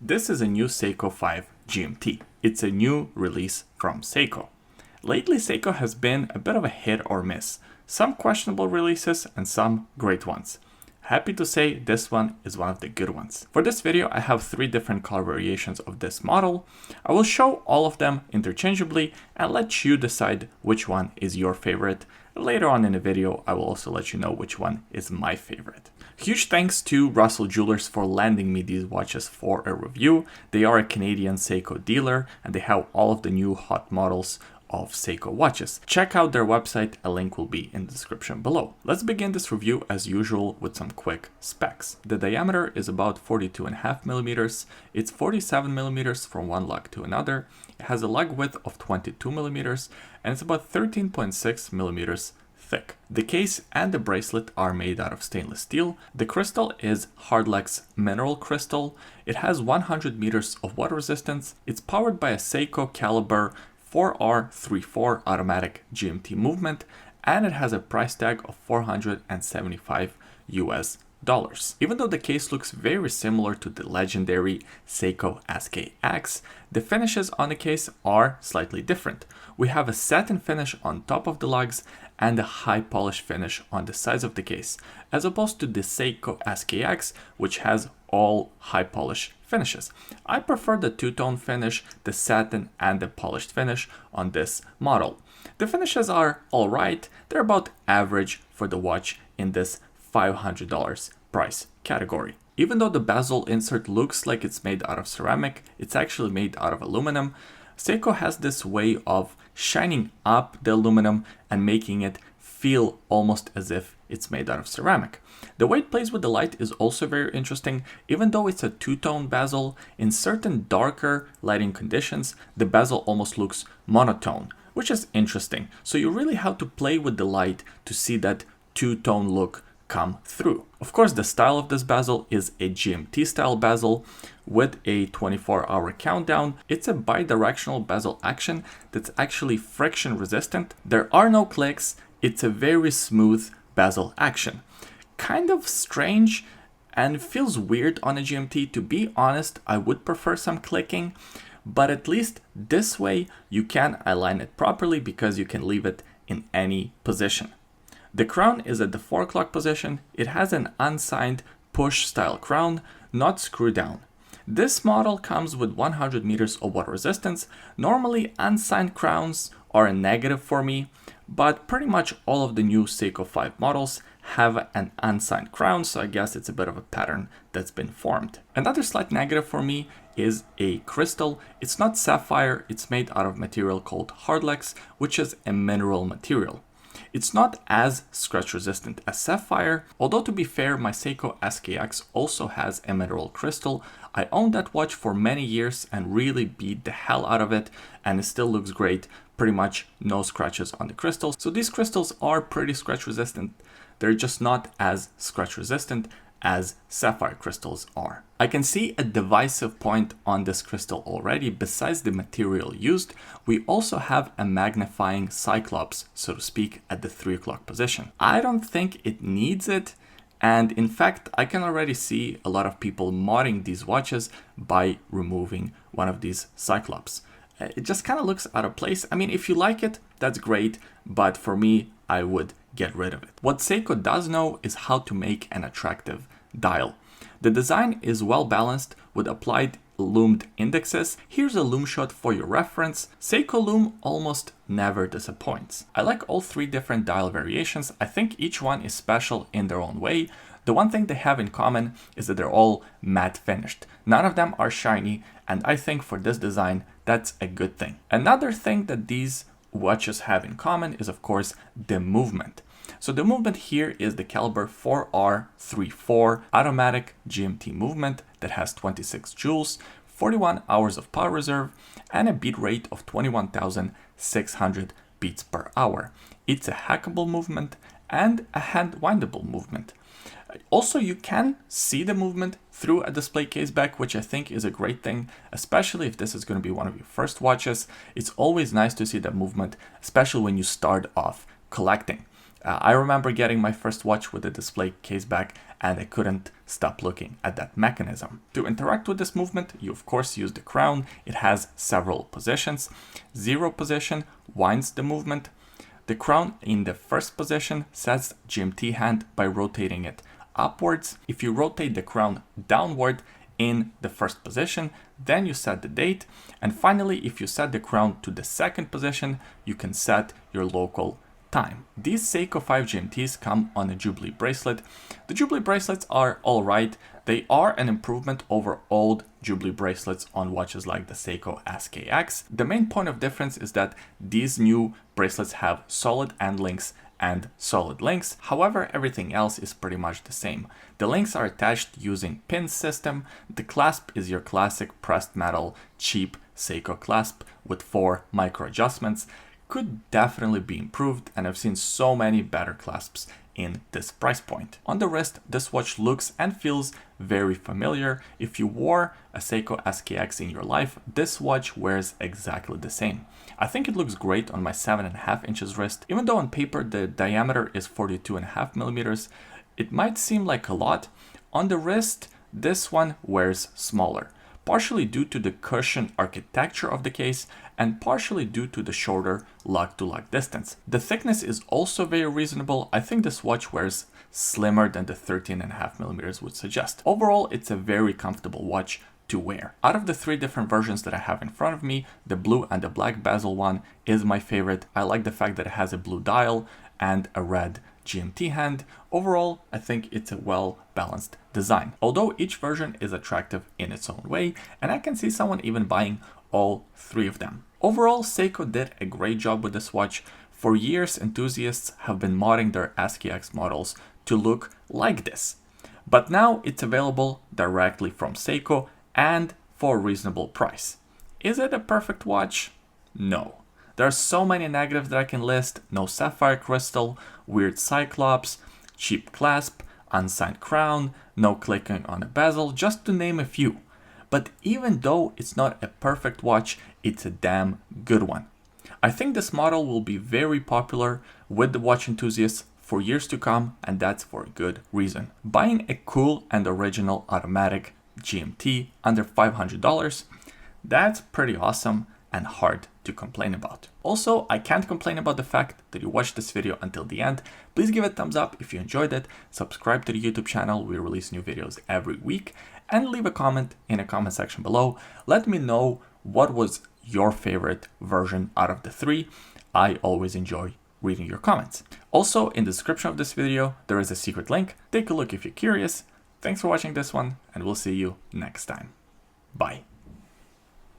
This is a new Seiko 5 GMT. It's a new release from Seiko. Lately, Seiko has been a bit of a hit or miss. Some questionable releases and some great ones. Happy to say this one is one of the good ones. For this video, I have 3 different color variations of this model. I will show all of them interchangeably and let you decide which one is your favorite. Later on in the video, I will also let you know which one is my favorite. Huge thanks to Russell Jewelers for lending me these watches for a review. They are a Canadian Seiko dealer and they have all of the new hot models of Seiko watches. Check out their website, a link will be in the description below. Let's begin this review as usual with some quick specs. The diameter is about 42.5 millimeters. It's 47 millimeters from one lug to another. It has a lug width of 22 millimeters and it's about 13.6 millimeters thick. The case and the bracelet are made out of stainless steel. The crystal is Hardlex mineral crystal. It has 100 meters of water resistance. It's powered by a Seiko caliber 4R34 automatic GMT movement, and it has a price tag of $475 US. Even though the case looks very similar to the legendary Seiko SKX, the finishes on the case are slightly different. We have a satin finish on top of the lugs and a high polish finish on the sides of the case, as opposed to the Seiko SKX, which has all high polish finishes. I prefer the two-tone finish, the satin and the polished finish on this model. The finishes are alright, they're about average for the watch in this $500 price category. Even though the bezel insert looks like it's made out of ceramic, it's actually made out of aluminum. Seiko has this way of shining up the aluminum and making it feel almost as if it's made out of ceramic. The way it plays with the light is also very interesting. Even though it's a two-tone bezel, in certain darker lighting conditions, the bezel almost looks monotone, which is interesting. So you really have to play with the light to see that two-tone look come through. Of course, the style of this bezel is a GMT style bezel with a 24-hour countdown. It's a bi-directional bezel action that's actually friction resistant. There are no clicks. It's a very smooth bezel action. Kind of strange and feels weird on a GMT. To be honest, I would prefer some clicking, but at least this way you can align it properly because you can leave it in any position. The crown is at the 4 o'clock position. It has an unsigned push style crown, not screw down. This model comes with 100 meters of water resistance. Normally unsigned crowns are a negative for me, but pretty much all of the new Seiko 5 models have an unsigned crown, so I guess it's a bit of a pattern that's been formed. Another slight negative for me is a crystal. It's not sapphire, it's made out of material called Hardlex, which is a mineral material. It's not as scratch resistant as sapphire, although to be fair, my Seiko SKX also has a mineral crystal. I owned that watch for many years and really beat the hell out of it, and it still looks great. Pretty much no scratches on the crystals. So these crystals are pretty scratch resistant. They're just not as scratch resistant as sapphire crystals are. I can see a divisive point on this crystal already. Besides the material used, we also have a magnifying cyclops, so to speak, at the 3 o'clock position. I don't think it needs it, and in fact, I can already see a lot of people modding these watches by removing one of these cyclops. It just kind of looks out of place. I mean, if you like it, that's great, but for me, I would get rid of it. What Seiko does know is how to make an attractive dial. The design is well balanced with applied loomed indexes. Here's a loom shot for your reference. Seiko loom almost never disappoints. I like all 3 different dial variations. I think each one is special in their own way. The one thing they have in common is that they're all matte finished. None of them are shiny, and I think for this design, that's a good thing. Another thing that these watches have in common is of course the movement. So the movement here is the caliber 4R34 automatic GMT movement that has 26 joules, 41 hours of power reserve, and a beat rate of 21,600 beats per hour. It's a hackable movement and a hand windable movement. Also, you can see the movement through a display case back, which I think is a great thing, especially if this is going to be one of your first watches. It's always nice to see that movement, especially when you start off collecting. I remember getting my first watch with the display case back, and I couldn't stop looking at that mechanism. To interact with this movement, you of course use the crown. It has several positions. 0 position winds the movement. The crown in the first position sets GMT hand by rotating it upwards. If you rotate the crown downward in the first position, then you set the date. And finally, if you set the crown to the second position, you can set your local time. These Seiko 5 GMTs come on a Jubilee bracelet. The Jubilee bracelets are alright. They are an improvement over old Jubilee bracelets on watches like the Seiko SKX. The main point of difference is that these new bracelets have solid end links and solid links. However, everything else is pretty much the same. The links are attached using pin system. The clasp is your classic pressed metal, cheap Seiko clasp with 4 micro adjustments. Could definitely be improved, and I've seen so many better clasps in this price point. On the wrist, this watch looks and feels very familiar. If you wore a Seiko SKX in your life, this watch wears exactly the same. I think it looks great on my 7.5 inches wrist. Even though on paper the diameter is 42.5 millimeters, it might seem like a lot. On the wrist, this one wears smaller, partially due to the cushion architecture of the case and partially due to the shorter lug-to-lug distance. The thickness is also very reasonable. I think this watch wears slimmer than the 13.5 millimeters would suggest. Overall, it's a very comfortable watch to wear. Out of the 3 different versions that I have in front of me, the blue and the black bezel one is my favorite. I like the fact that it has a blue dial and a red GMT hand. Overall, I think it's a well-balanced design, although each version is attractive in its own way, and I can see someone even buying all 3 of them. Overall, Seiko did a great job with this watch. For years, enthusiasts have been modding their SKX models to look like this, but now it's available directly from Seiko and for a reasonable price. Is it a perfect watch? No. There are so many negatives that I can list: no sapphire crystal, weird cyclops, cheap clasp, unsigned crown, no clicking on a bezel, just to name a few. But even though it's not a perfect watch, it's a damn good one. I think this model will be very popular with the watch enthusiasts for years to come, and that's for a good reason. Buying a cool and original automatic GMT under $500, that's pretty awesome and hard to complain about. Also, I can't complain about the fact that you watched this video until the end. Please give it a thumbs up if you enjoyed it, subscribe to the YouTube channel, we release new videos every week, and leave a comment in the comment section below. Let me know what was your favorite version out of the 3. I always enjoy reading your comments. Also, in the description of this video, there is a secret link. Take a look if you're curious. Thanks for watching this one, and we'll see you next time. Bye.